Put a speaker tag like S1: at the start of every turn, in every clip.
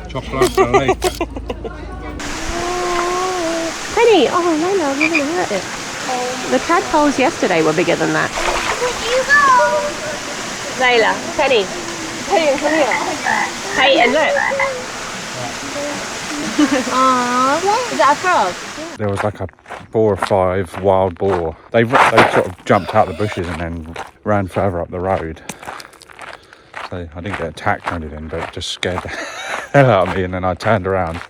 S1: Chocolate leche.
S2: Penny, oh Layla, I'm going to hurt it. The tadpoles yesterday were bigger than that. Layla, Penny. Penny, come here. Peyton, look. Aww, is that a frog?
S1: There was like a 4 or 5 wild boar. They sort of jumped out the bushes and then ran further up the road. So I didn't get attacked or anything, but it just scared the hell out of me, and then I turned around.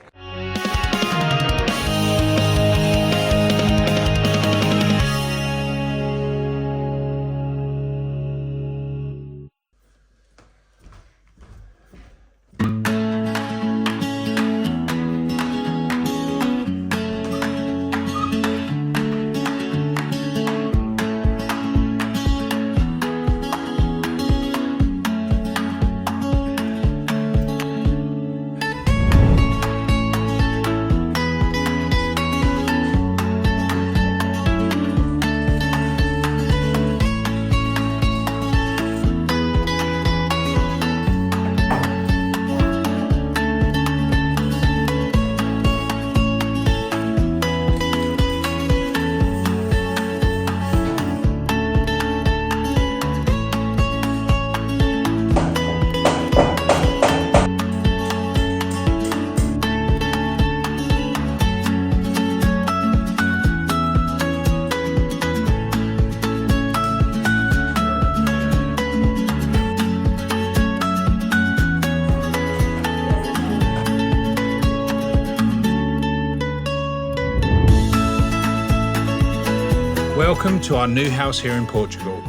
S1: Welcome to our new house here in Portugal.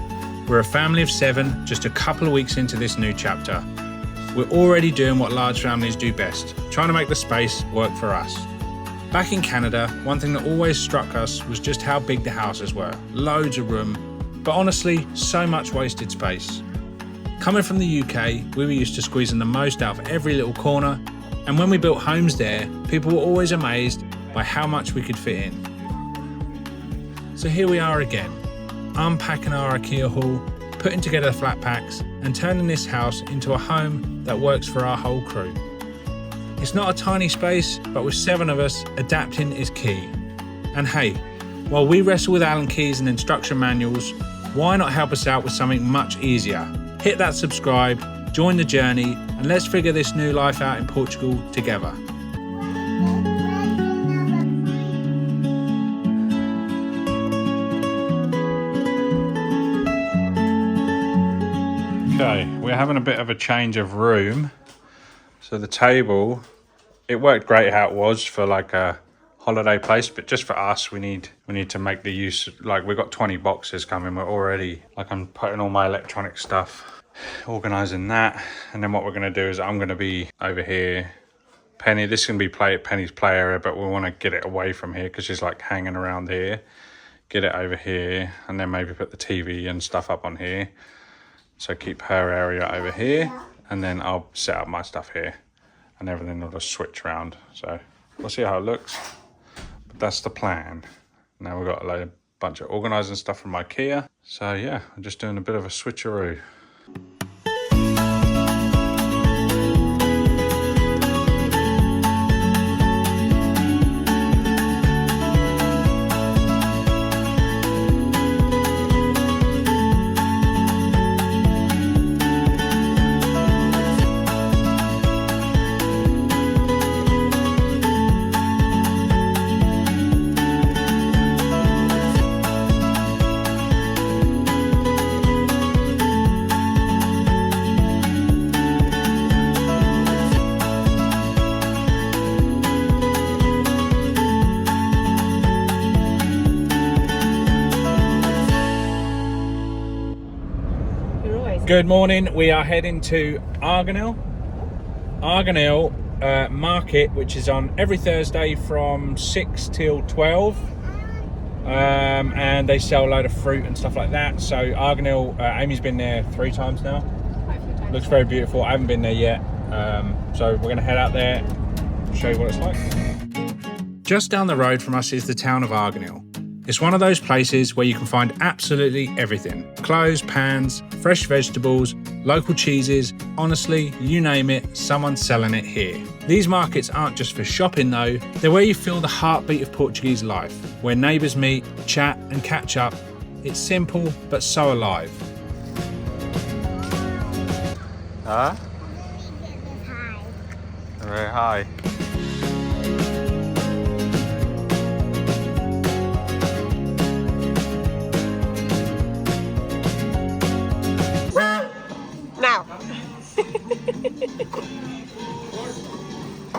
S1: We're a family of 7, just a couple of weeks into this new chapter. We're already doing what large families do best, trying to make the space work for us. Back in Canada, one thing that always struck us was just how big the houses were. Loads of room, but honestly, so much wasted space. Coming from the UK, we were used to squeezing the most out of every little corner, and when we built homes there, people were always amazed by how much we could fit in. So here we are again, unpacking our Ikea haul, putting together flat packs and turning this house into a home that works for our whole crew. It's not a tiny space, but with 7 of us, adapting is key. And hey, while we wrestle with Allen keys and instruction manuals, why not help us out with something much easier? Hit that subscribe, join the journey, and let's figure this new life out in Portugal together. Okay, we're having a bit of a change of room. So the table, it worked great how it was for like a holiday place, but just for us, we need to make the use, like we've got 20 boxes coming. We're already, like I'm putting all my electronic stuff, organizing that. And then what we're gonna do is I'm gonna be over here. Penny, this is gonna be Penny's play area, but we wanna get it away from here because she's like hanging around here. Get it over here and then maybe put the TV and stuff up on here. So keep her area over here, and then I'll set up my stuff here, and everything will just switch around. So we'll see how it looks, but that's the plan. Now we've got a bunch of organising stuff from Ikea. So yeah, I'm just doing a bit of a switcheroo. Good morning, we are heading to Arganil market, which is on every Thursday from 6 till 12, and they sell a load of fruit and stuff like that. So Arganil, Amy's been there 3 times now. Looks very beautiful. I haven't been there yet, so we're going to head out there, show you what it's like. Just down the road from us is the town of Arganil. It's one of those places where you can find absolutely everything. Clothes, pans, fresh vegetables, Local cheeses, honestly, you name it, someone's selling it here. These markets aren't just for shopping though, they're where you feel the heartbeat of Portuguese life, where neighbours meet, chat and catch up. It's simple, but so alive.
S3: Huh? Very high.
S2: Now.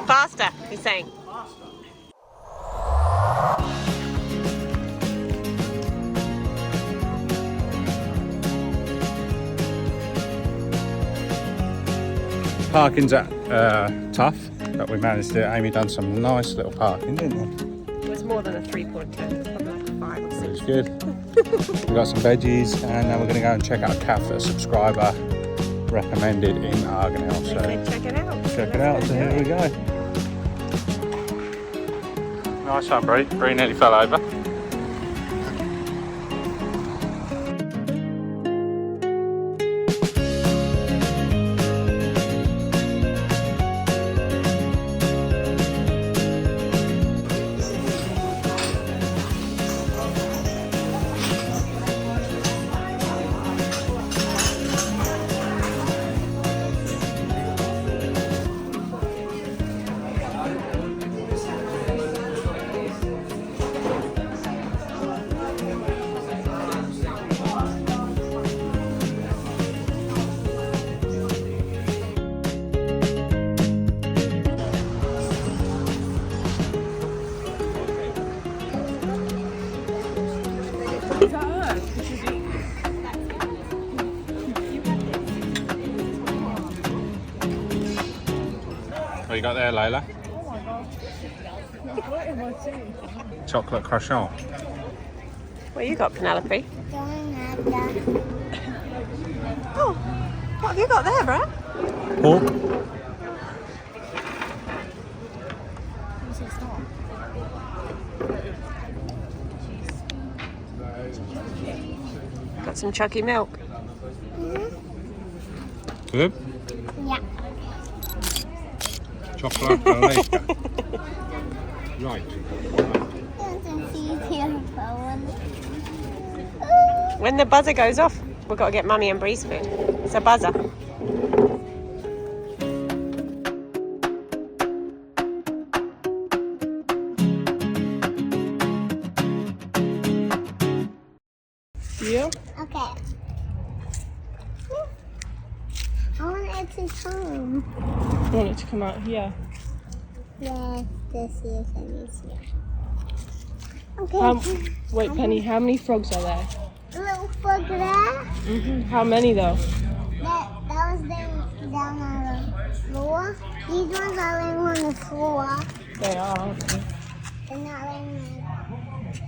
S2: Faster, he's saying.
S1: Parking's tough, but we managed it. Amy done some nice little parking, didn't you?
S2: It was more than a 3.2, it was probably like a 5 or 6.
S1: It was good. We got some veggies, and then we're going to go and check out a cafe that a subscriber recommended in Arganil. So
S2: Check it out.
S1: check it out. So here we go. Nice one, Bree. Bree nearly fell over. What you got there, Layla?
S4: Oh my gosh. What am I seeing?
S1: Chocolate croissant.
S2: What you got, Penelope? Oh, what have you got there, Brad?
S1: Pork.
S2: Got some Chucky milk.
S1: Good.
S5: Yeah.
S1: Chocolate later. Right.
S2: When the buzzer goes off, we've got to get Mummy and Bree's food. It's a buzzer.
S4: You?
S5: Okay. I want it to come.
S4: You want it to come out here?
S5: Yes, this is and this here. Okay.
S4: Wait, Penny, how many frogs are there?
S5: Little frog there.
S4: How many though?
S5: That was down on the floor. These ones are laying on the floor.
S4: They are, okay.
S5: They're not laying on the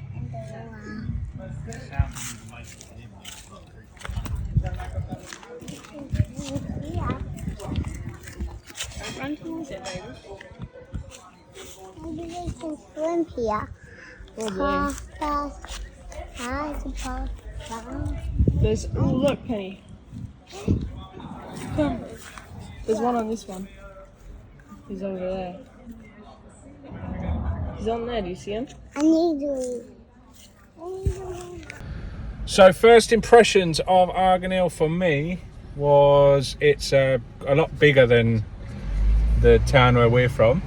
S4: Run towards it, baby.
S5: Maybe they can swim here.
S4: Probably. There's, oh look, Penny. Come. There's one on this one. He's over there. He's on there, do you see him?
S5: I need to leave.
S1: So first impressions of Arganil for me was it's a lot bigger than the town where we're from.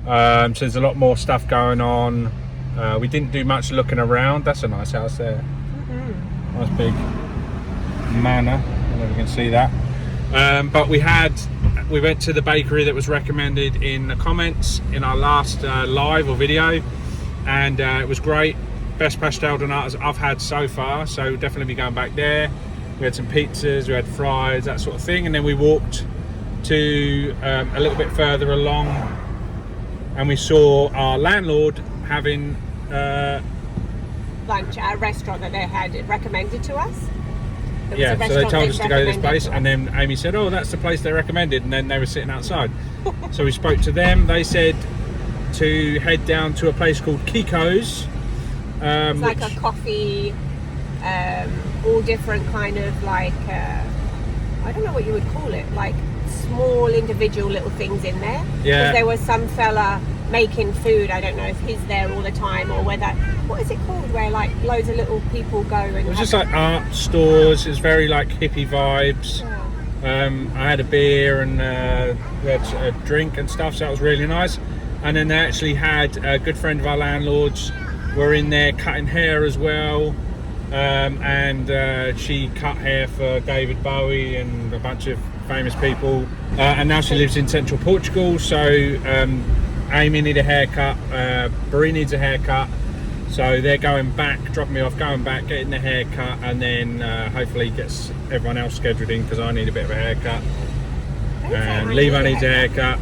S1: So there's a lot more stuff going on. We didn't do much looking around. That's a nice house there. Nice big manor. I don't know if you can see that. But we went to the bakery that was recommended in the comments in our last live or video, and it was great. Best pastel donatas I've had so far, so definitely be going back there. We had some pizzas, we had fries, that sort of thing, and then we walked to a little bit further along, and we saw our landlord having
S2: Lunch at a restaurant that they had recommended to us.
S1: yeah, so they told us to go to this place, and then Amy said, oh, that's the place they recommended, and then they were sitting outside. So we spoke to them. They said to head down to a place called Kiko's.
S2: It's like a coffee, all different kind of like, I I don't know what you would call it, like small individual little things in there.
S1: Yeah.
S2: Because there was some fella making food. I don't know if he's there all the time or whether, what is it called, where like loads of little people go and
S1: It was just like art stores. It was very like hippie vibes. I had a beer and we had a drink and stuff, so that was really nice. And then they actually had a good friend of our landlord's were in there cutting hair as well, and she cut hair for David Bowie and a bunch of famous people, and now she lives in Central Portugal, so Amy needs a haircut, Brie needs a haircut, so they're going back, dropping me off, going back, getting the haircut, and then hopefully gets everyone else scheduled in because I need a bit of a haircut, and Levi needs a haircut.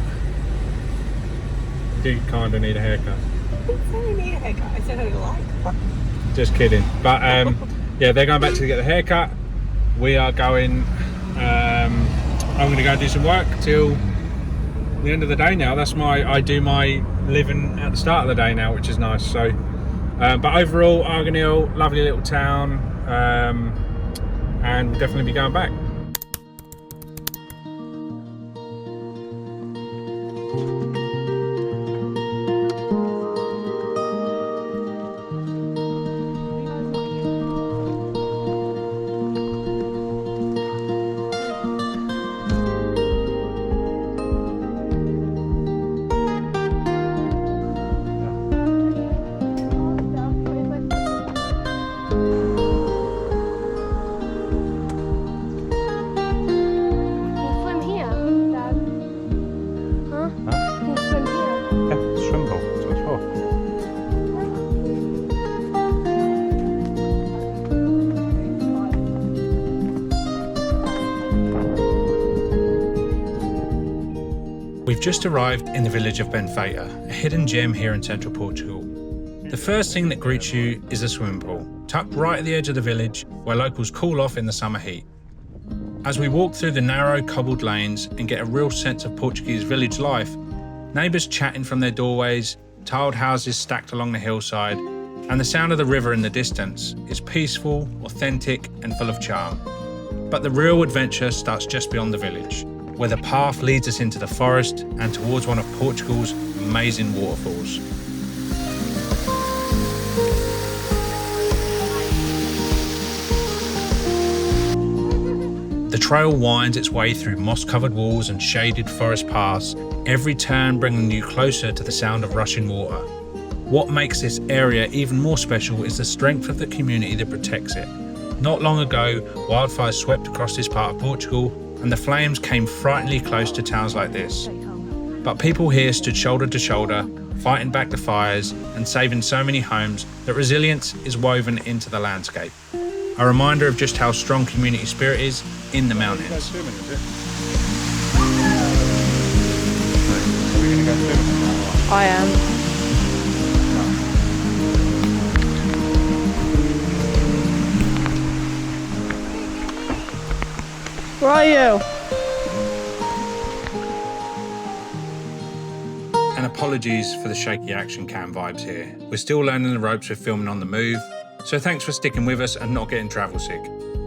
S1: You kind of need a haircut.
S2: I didn't say I need a haircut, I said I like.
S1: Just kidding. But yeah, they're going back to get the haircut. We are going, I'm going to go do some work till the end of the day now. I do my living at the start of the day now, which is nice. So, but overall, Arganil, lovely little town, and we'll definitely be going back. We've just arrived in the village of Benfeita, a hidden gem here in Central Portugal. The first thing that greets you is a swimming pool, tucked right at the edge of the village where locals cool off in the summer heat. As we walk through the narrow cobbled lanes and get a real sense of Portuguese village life, neighbours chatting from their doorways, tiled houses stacked along the hillside, and the sound of the river in the distance is peaceful, authentic and full of charm. But the real adventure starts just beyond the village, where the path leads us into the forest and towards one of Portugal's amazing waterfalls. The trail winds its way through moss-covered walls and shaded forest paths, every turn bringing you closer to the sound of rushing water. What makes this area even more special is the strength of the community that protects it. Not long ago, wildfires swept across this part of Portugal, and the flames came frighteningly close to towns like this. But people here stood shoulder to shoulder, fighting back the fires and saving so many homes that resilience is woven into the landscape. A reminder of just how strong community spirit is in the mountains.
S2: I am. Where are you?
S1: And apologies for the shaky action cam vibes here. We're still learning the ropes with filming on the move, so thanks for sticking with us and not getting travel sick.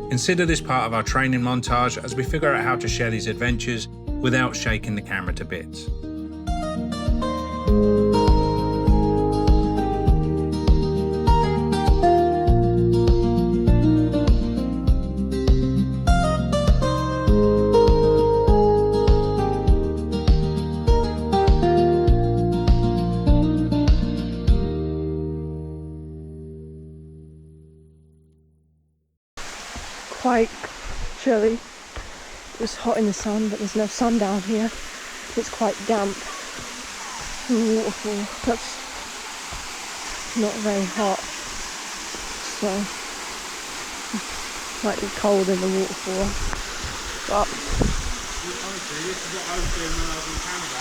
S1: Consider this part of our training montage as we figure out how to share these adventures without shaking the camera to bits.
S2: Quite chilly. It was hot in the sun, but there's no sun down here. It's quite damp. And the waterfall, that's not very hot. So, might be cold in the waterfall. But
S1: Honestly, this is what I was doing when I was in Canada.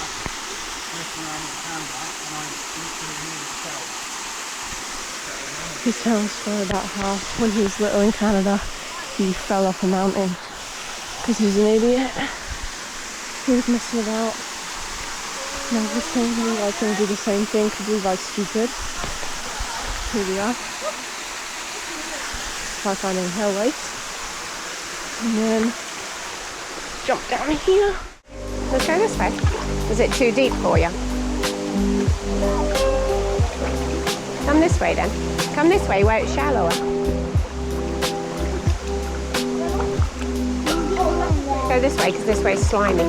S1: Messing around with Canada, and I literally knew the cell.
S2: he tells for about how when he was little in Canada, he fell off a mountain because he was an idiot. He was messing about. Now he's saying Levi's going to do the same thing because Levi's stupid. Here we are. Like I'm in hell race. And then jump down here. Let's go this way. Is it too deep for you? Come this way then. Come this way where it's shallower. Go this way because this way is slimy.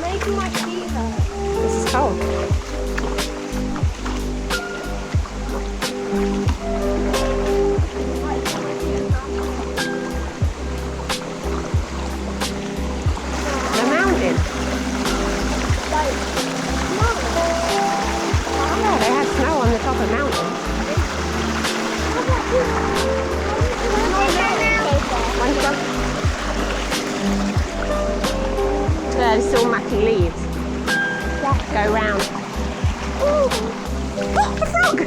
S5: Making my feet hurt.
S2: This is cold. The mountain. Oh, they have snow on the top of mountains. One to go. There's still mucky leaves. Go round. Ooh. Oh, a frog!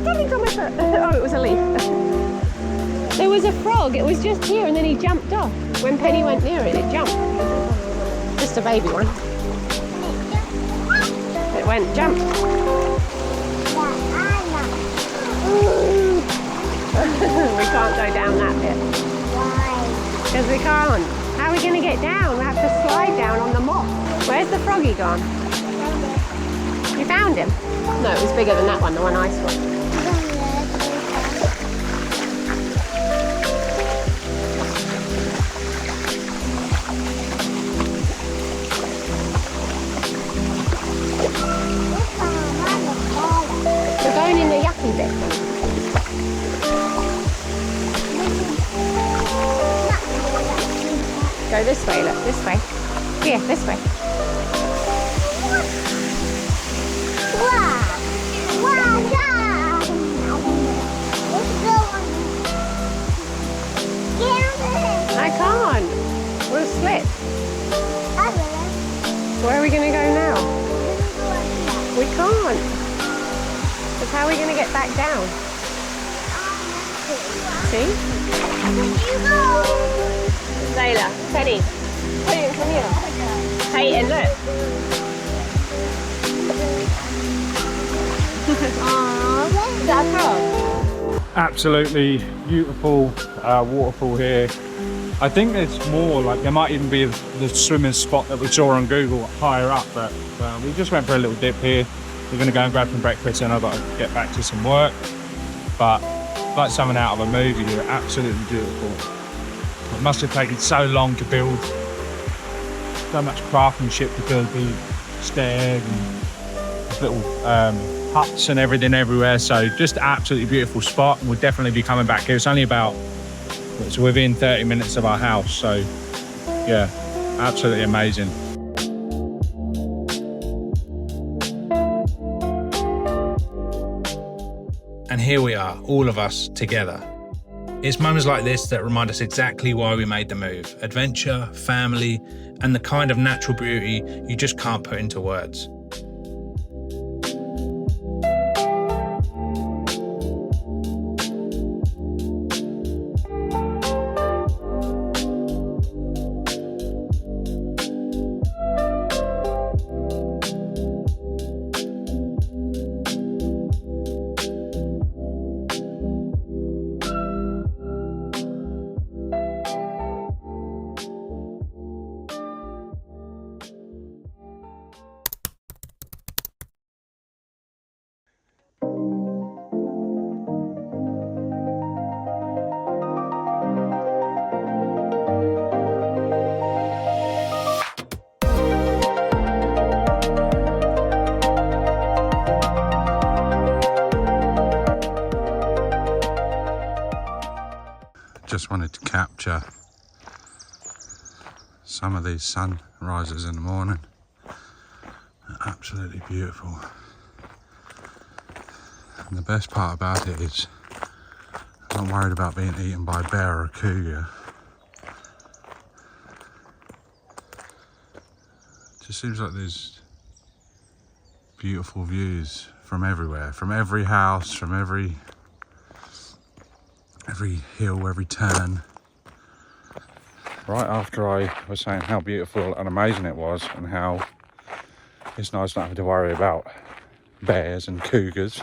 S2: Falling on my foot. Oh, it was a leaf. There was a frog. It was just here and then he jumped off. When Penny went near it, it jumped. Just a baby one. It went jump. We can't go down that bit.
S5: Why?
S2: Because we can't. How are we going to get down? We have to slide down on the moss. Where's the froggy gone? You found him? No, it was bigger than that one, the one I saw. We're going in the yucky bit. Go this way, look, this way. Here, this way.
S5: Wow! Wow! Yeah! Let's go on.
S2: I can't. We'll slip. Where are we going to go now? We can't. Because how are we going to get back down? See? Layla, Penny, Peyton, come here. Peyton, look. Is that a frog?
S1: Absolutely beautiful waterfall here. I think there's more, like there might even be the swimming spot that we saw on Google higher up, but we just went for a little dip here. We're going to go and grab some breakfast and I've got to get back to some work. But like something out of a movie, you're absolutely beautiful. It must have taken so long to build, so much craftsmanship to build the stairs and little huts and everything everywhere. So just absolutely beautiful spot. We'll definitely be coming back here. It's only about, it's within 30 minutes of our house. So yeah, absolutely amazing. And here we are, all of us together. It's moments like this that remind us exactly why we made the move. Adventure, family, and the kind of natural beauty you just can't put into words. Just wanted to capture some of these sunrises in the morning. They're absolutely beautiful. And the best part about it is I'm not worried about being eaten by a bear or a cougar. It just seems like there's beautiful views from everywhere, from every house, from every hill, every turn. Right after I was saying how beautiful and amazing it was and how it's nice not having to worry about bears and cougars,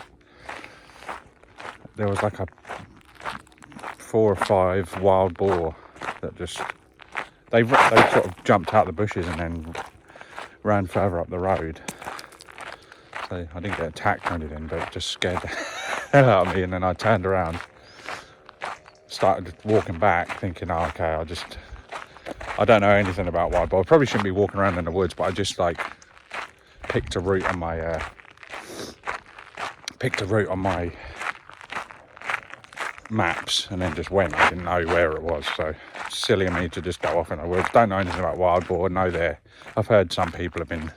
S1: there was like a 4 or 5 wild boar that just they sort of jumped out the bushes and then ran further up the road. So I didn't get attacked or anything, but it just scared the hell out of me. And then I turned around, started walking back, thinking, oh, okay, I don't know anything about wild boar. I probably shouldn't be walking around in the woods, but I just like picked a route on my maps and then just went. I didn't know where it was, so silly of me to just go off in the woods. Don't know anything about wild boar. I've heard some people have been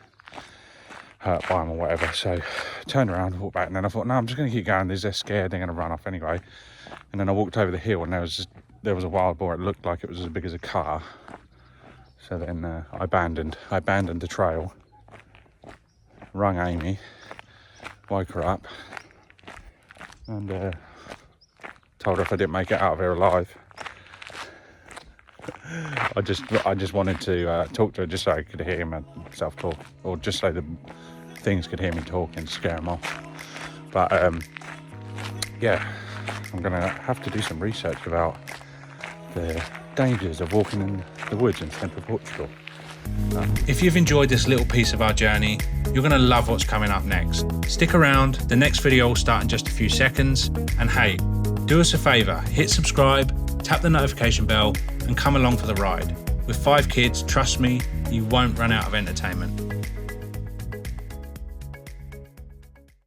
S1: hurt by them or whatever, so turned around, walked back, and then I thought, no, I'm just going to keep going. They're scared, they're going to run off anyway. And then I walked over the hill and there was a wild boar. It looked like it was as big as a car. So then I abandoned the trail, rung Amy, woke her up, and told her if I didn't make it out of here alive, I just wanted to talk to her just so I could hear myself talk, or just so the things could hear me talk and scare them off. But yeah, I'm gonna have to do some research about the dangers of walking in the woods in central Portugal.
S6: If you've enjoyed this little piece of our journey, you're going to love what's coming up next. Stick around, the next video will start in just a few seconds. And hey, do us a favour, hit subscribe, tap the notification bell and come along for the ride. With 5 kids, trust me, you won't run out of entertainment.